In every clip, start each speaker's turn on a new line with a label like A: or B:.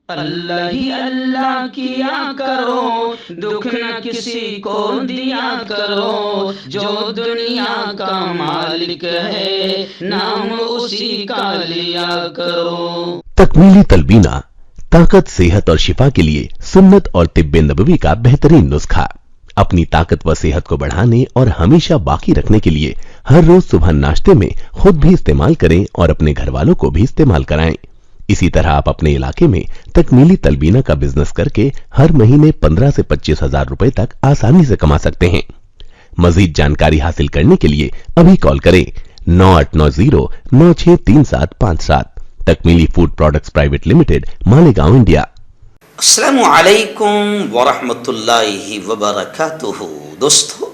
A: अल्लाह ही अल्लाह किया करो, दुख न किसी को दिया करो, जो दुनिया का मालिक है नाम उसी का लिया करो।
B: तकमीली तलबीना, ताकत, सेहत और शिफा के लिए सुन्नत और तिब्बे नबवी का बेहतरीन नुस्खा। अपनी ताकत व सेहत को बढ़ाने और हमेशा बाकी रखने के लिए हर रोज सुबह नाश्ते में खुद भी इस्तेमाल करें और अपने घर वालों को भी इस्तेमाल कराएं। इसी तरह आप अपने इलाके में तकमीली तलबीना का बिजनेस करके हर महीने 15 से 25 हजार रुपए तक आसानी से कमा सकते हैं। मजीद जानकारी हासिल करने के लिए अभी कॉल करें 9890963757। Takmeeli food products private limited, Malegaon, India.
C: अस्सलामु अलैकुम वरहमतुल्लाहि वबरकातुहू। दोस्तों,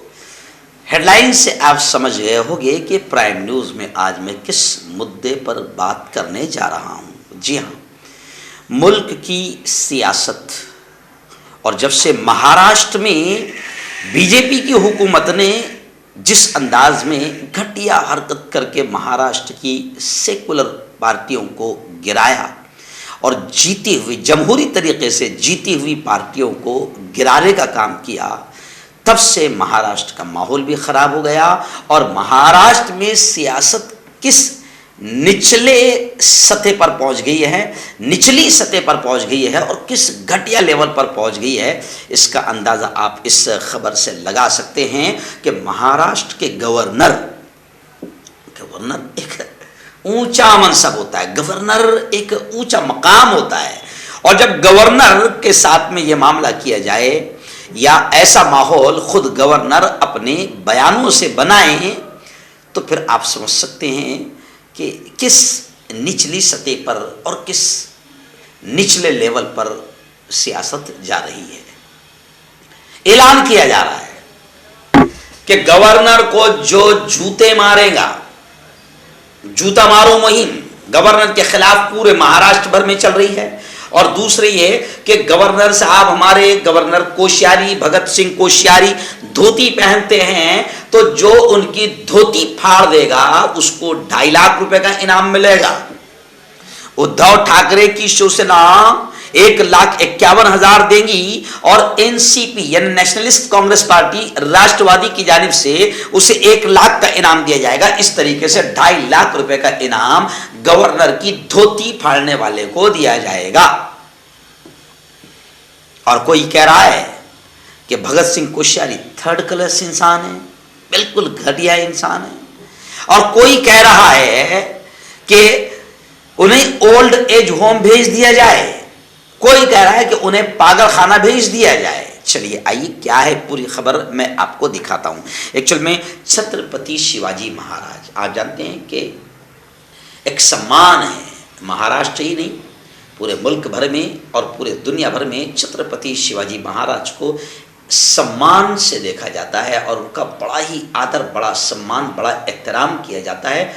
C: हेडलाइन से आप समझ गए होंगे कि प्राइम न्यूज़ में आज मैं किस मुद्दे पर बात करने जा रहा हूं। जी हाँ, मुल्क की सियासत। और जब से महाराष्ट्र में बीजेपी की हुकूमत ने जिस अंदाज में घटिया हरकत करके महाराष्ट्र की सेकुलर पार्टियों को गिराया और जीती हुई, जमहूरी तरीके से जीती हुई पार्टियों को गिराने का काम किया, तब से महाराष्ट्र का माहौल भी खराब हो गया और महाराष्ट्र में सियासत किस निचले सतह पर पहुंच गई है, निचली सतह पर पहुंच गई है और किस घटिया लेवल पर पहुंच गई है, इसका अंदाज़ा आप इस खबर से लगा सकते हैं कि महाराष्ट्र के गवर्नर एक ऊंचा मनसब होता है, गवर्नर एक ऊंचा मकाम होता है। और जब गवर्नर के साथ में यह मामला किया जाए या ऐसा माहौल खुद गवर्नर अपने बयानों से बनाए, तो फिर आप समझ सकते हैं कि किस निचली सतह पर और किस निचले लेवल पर सियासत जा रही है। ऐलान किया जा रहा है कि गवर्नर को जो जूते मारेगा, जूता मारो मुहिम गवर्नर के खिलाफ पूरे महाराष्ट्र भर में चल रही है। और दूसरी ये कि गवर्नर साहब, हमारे गवर्नर कोश्यारी, भगत सिंह कोश्यारी धोती पहनते हैं, तो जो उनकी धोती फाड़ देगा उसको 2.5 लाख रुपए का इनाम मिलेगा। उद्धव ठाकरे की शिवसेना 1,51,000 देंगी और एनसीपी यानी नेशनलिस्ट कांग्रेस पार्टी राष्ट्रवादी की जानिब से उसे 1 लाख का इनाम दिया जाएगा। इस तरीके से 2.5 लाख रुपए का इनाम गवर्नर की धोती फाड़ने वाले को दिया जाएगा। और कोई कह रहा है कि भगत सिंह कोश्यारी 3rd क्लास इंसान है, बिल्कुल घटिया इंसान है। और कोई कह रहा है कि उन्हें ओल्ड एज होम भेज दिया जाए, कोई कह रहा है कि उन्हें पागल खाना भेज दिया जाए। चलिए आइए, क्या है पूरी खबर मैं आपको दिखाता हूं। एक्चुअल में छत्रपति शिवाजी महाराज, आप जानते हैं कि एक सम्मान है, महाराष्ट्र ही नहीं पूरे मुल्क भर में और पूरे दुनिया भर में छत्रपति शिवाजी महाराज को सम्मान से देखा जाता है और उनका बड़ा ही आदर, बड़ा सम्मान, बड़ा एहतराम किया जाता है।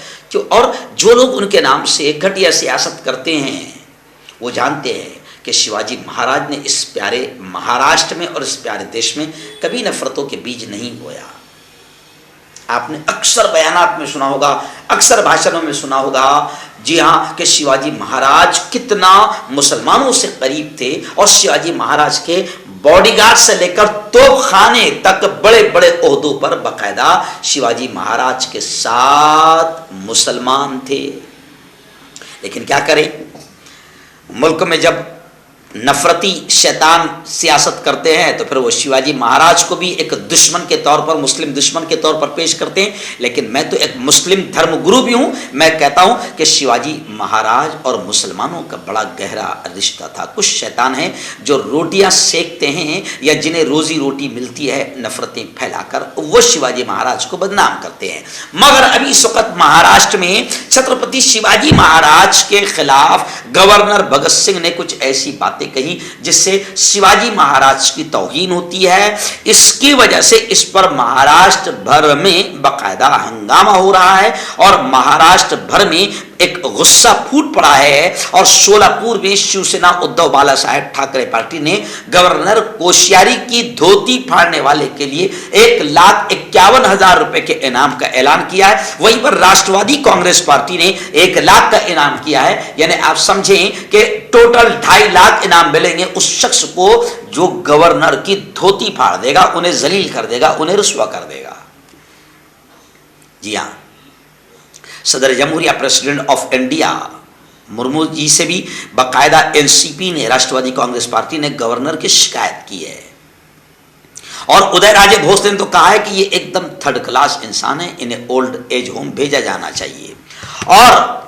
C: और जो लोग उनके नाम से घटिया सियासत करते हैं वो जानते हैं कि शिवाजी महाराज ने इस प्यारे महाराष्ट्र में और इस प्यारे देश में कभी नफरतों के बीज नहीं बोया। आपने अक्सर बयानात में सुना होगा, अक्सर भाषणों में सुना होगा, जी हाँ, कि शिवाजी महाराज कितना मुसलमानों से करीब थे और शिवाजी महाराज के बॉडीगार्ड से लेकर तोपखाने तक बड़े बड़े ओहदों पर बाकायदा शिवाजी महाराज के साथ मुसलमान थे। लेकिन क्या करें, मुल्क में जब नफरती शैतान सियासत करते हैं तो फिर वो शिवाजी महाराज को भी एक दुश्मन के तौर पर, मुस्लिम दुश्मन के तौर पर पेश करते हैं। लेकिन मैं तो एक मुस्लिम धर्मगुरु भी हूं, मैं कहता हूं कि शिवाजी महाराज और मुसलमानों का बड़ा गहरा रिश्ता था। कुछ शैतान हैं जो रोटियां सेकते हैं या जिन्हें रोजी रोटी मिलती है नफरतें फैलाकर, वो शिवाजी महाराज को बदनाम करते हैं। मगर अभी इस वक्त महाराष्ट्र में छत्रपति शिवाजी महाराज के खिलाफ गवर्नर भगत सिंह ने कुछ ऐसी बातें कही जिससे शिवाजी महाराज की तौहीन होती है। इसकी वजह से इस पर महाराष्ट्र भर में बाकायदा हंगामा हो रहा है और महाराष्ट्र भर में एक गुस्सा फूट पड़ा है और सोलापुर में शिवसेना उद्धव बाला साहेब ठाकरे पार्टी ने गवर्नर कोश्यारी की धोती फाड़ने वाले के लिए 1,51,000 रुपए के इनाम का ऐलान किया है। वहीं पर राष्ट्रवादी कांग्रेस पार्टी ने 1 लाख का इनाम किया है। यानी आप समझें कि टोटल 2.5 लाख इनाम मिलेंगे उस शख्स को जो गवर्नर की धोती फाड़ देगा, उन्हें जलील कर देगा, उन्हें रुस्वा कर देगा। जी हां, सदर जमहूरिया president of India Murmu ji से भी बाकायदा एनसीपी ने, राष्ट्रवादी कांग्रेस पार्टी ने गवर्नर की शिकायत की है और उदय राजे भोसले ने तो कहा है कि ये एकदम थर्ड क्लास इंसान है, इन्हें ओल्ड एज होम भेजा जाना चाहिए। और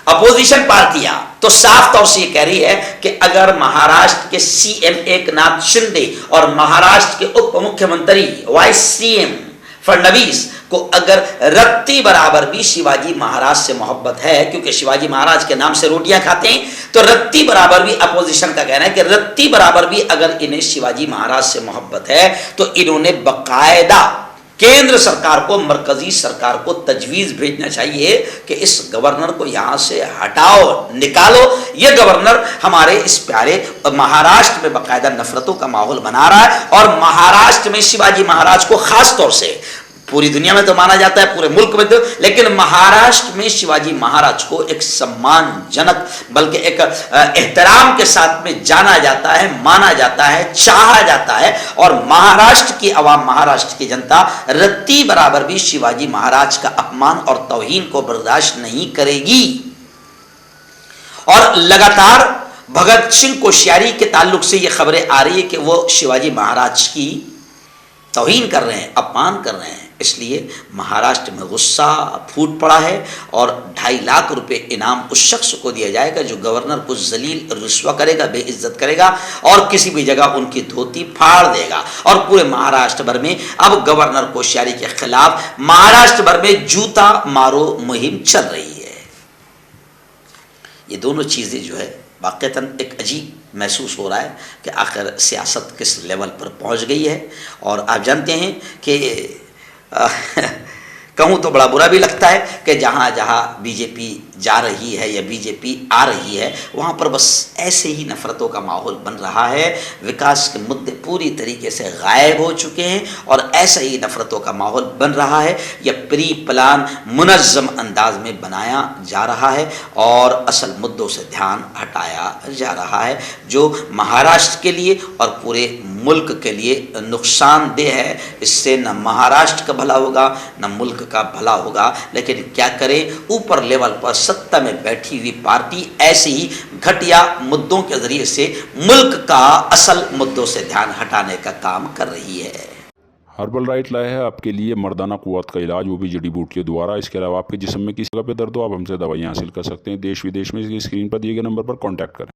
C: अपोजिशन पार्टियां तो साफ तौर से ये कह रही है कि अगर महाराष्ट्र के सीएम एकनाथ शिंदे और महाराष्ट्र के उप मुख्यमंत्री वाइस सीएम फडणवीस को अगर रत्ती बराबर भी शिवाजी महाराज से मोहब्बत है, क्योंकि शिवाजी महाराज के नाम से रोटियां खाते हैं, तो रत्ती बराबर भी अपोजिशन का कहना है कि रत्ती बराबर भी अगर इन्हें शिवाजी महाराज से मोहब्बत है तो इन्होंने बकायदा केंद्र सरकार को, मरकजी सरकार को तजवीज भेजना चाहिए कि इस गवर्नर को यहां से हटाओ, निकालो। ये गवर्नर हमारे इस प्यारे महाराष्ट्र में बकायदा नफरतों का माहौल बना रहा है और महाराष्ट्र में शिवाजी महाराज को खास तौर से, पूरी दुनिया में तो माना जाता है, पूरे मुल्क में तो, लेकिन महाराष्ट्र में शिवाजी महाराज को एक सम्मानजनक बल्कि एक एहतराम के साथ में जाना जाता है, माना जाता है, चाहा जाता है। और महाराष्ट्र की आवाम, महाराष्ट्र की जनता रत्ती बराबर भी शिवाजी महाराज का अपमान और तौहीन को बर्दाश्त नहीं करेगी। और लगातार भगत सिंह कोश्यारी के ताल्लुक से यह खबरें आ रही है कि वो शिवाजी महाराज की तौहीन कर रहे हैं, अपमान कर रहे हैं। इसलिए महाराष्ट्र में गुस्सा फूट पड़ा है और 2.5 लाख रुपए इनाम उस शख्स को दिया जाएगा जो गवर्नर को जलील, रुस्वा करेगा, बेइज्जत करेगा और किसी भी जगह उनकी धोती फाड़ देगा। और पूरे महाराष्ट्र भर में अब गवर्नर कोश्यारी के खिलाफ महाराष्ट्र भर में जूता मारो मुहिम चल रही है। ये दोनों चीजें जो है वाक़तन एक अजीब महसूस हो रहा है कि आखिर सियासत किस लेवल पर पहुंच गई है। और आप जानते हैं कि कहूँ तो बड़ा बुरा भी लगता है कि जहाँ जहाँ बीजेपी जा रही है या बीजेपी आ रही है वहाँ पर बस ऐसे ही नफरतों का माहौल बन रहा है। विकास के मुद्दे पूरी तरीके से गायब हो चुके हैं और ऐसा ही नफरतों का माहौल बन रहा है। यह प्री प्लान मुनज़्ज़म अंदाज में बनाया जा रहा है और असल मुद्दों से ध्यान हटाया जा रहा है, जो महाराष्ट्र के लिए और पूरे मुल्क के लिए नुकसानदेह है। इससे न महाराष्ट्र का भला होगा न मुल्क का भला होगा। लेकिन क्या करें, ऊपर लेवल पर सत्ता में बैठी हुई पार्टी ऐसे ही घटिया मुद्दों के जरिए से मुल्क का असल मुद्दों से ध्यान हटाने का काम कर रही है।
D: हर्बल राइट लाया है आपके लिए मर्दाना कुव्वत का इलाज, वो भी जड़ी बूटियों द्वारा। इसके अलावा आपके जिस्म में किसी जगह पे दर्द हो, आप हमसे दवाइयाँ हासिल कर सकते हैं। देश विदेश में स्क्रीन पर दिए गए नंबर पर कॉन्टैक्ट करें।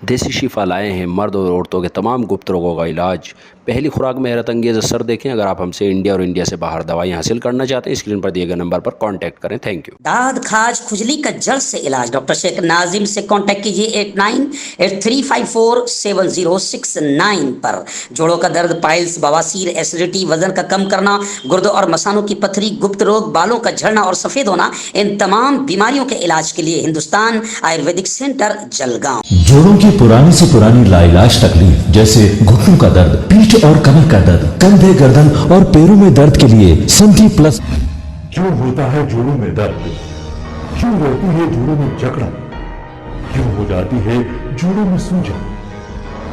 E: देसी शिफा लाए हैं मर्द और औरतों के तमाम गुप्त रोगों का इलाज। पहली खुराक में हैरत अंगेज़ असर देखें। अगर आप हमसे इंडिया और इंडिया से बाहर दवाई हासिल करना चाहते हैं, स्क्रीन पर दिए गए नंबर पर कांटेक्ट करें। Thank you.
F: दाद, खाज, खुजली का जल्द से इलाज डॉक्टर शेख नाजिम से कांटेक्ट कीजिए 8983547069 पर। जोड़ों का दर्द, पाइल्स, बवासीर, एसिडिटी, वजन का कम करना, गुर्दों और मसानों की पथरी, गुप्त रोग, बालों का झड़ना और सफ़ेद होना, इन तमाम बीमारियों के इलाज के लिए हिंदुस्तान आयुर्वेदिक सेंटर जलगांव।
G: जोड़ों की पुरानी से पुरानी लाइलाज तकलीफ जैसे घुटनों का दर्द, पीठ और कमर का दर्द, कंधे, गर्दन और पैरों में दर्द के लिए संधि प्लस।
H: क्यों होता है जोड़ों में दर्द? क्यों होती है जोड़ों में जकड़न? क्यों हो जाती है जोड़ों में सूजन?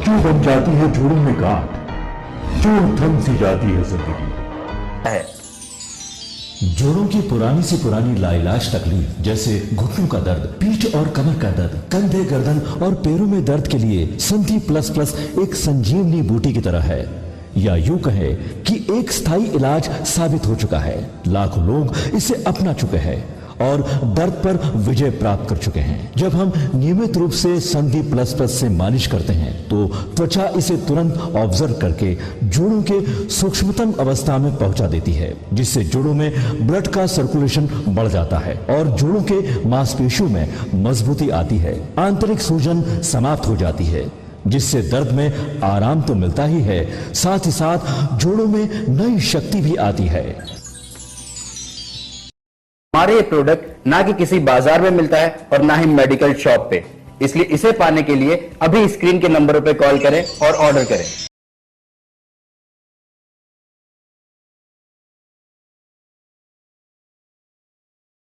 H: क्यों बन जाती है जोड़ों में गांठ? क्यों थम सी जाती है जिंदगी?
G: जोड़ों की पुरानी से पुरानी लाइलाज तकलीफ जैसे घुटनों का दर्द, पीठ और कमर का दर्द, कंधे, गर्दन और पैरों में दर्द के लिए संधि प्लस प्लस एक संजीवनी बूटी की तरह है, या यूं कहे कि एक स्थायी इलाज साबित हो चुका है। लाखों लोग इसे अपना चुके हैं और दर्द पर विजय प्राप्त कर चुके हैं। जब हम नियमित रूप से संधि प्लस प्लस से मालिश करते हैं तो त्वचा इसे तुरंत ऑब्जर्व करके जोड़ों के सूक्ष्मतम अवस्था में पहुंचा देती है, जिससे जोड़ों में ब्लड का सर्कुलेशन बढ़ जाता है और जोड़ों के मांसपेशियों में मजबूती आती है। आंतरिक सूजन समाप्त हो जाती है, जिससे दर्द में आराम तो मिलता ही है, साथ ही साथ जोड़ों में नई शक्ति भी आती है।
I: हमारे ये प्रोडक्ट ना कि किसी बाजार में मिलता है और ना ही मेडिकल शॉप पे, इसलिए इसे पाने के लिए अभी स्क्रीन के नंबरों पे कॉल करें और ऑर्डर करें।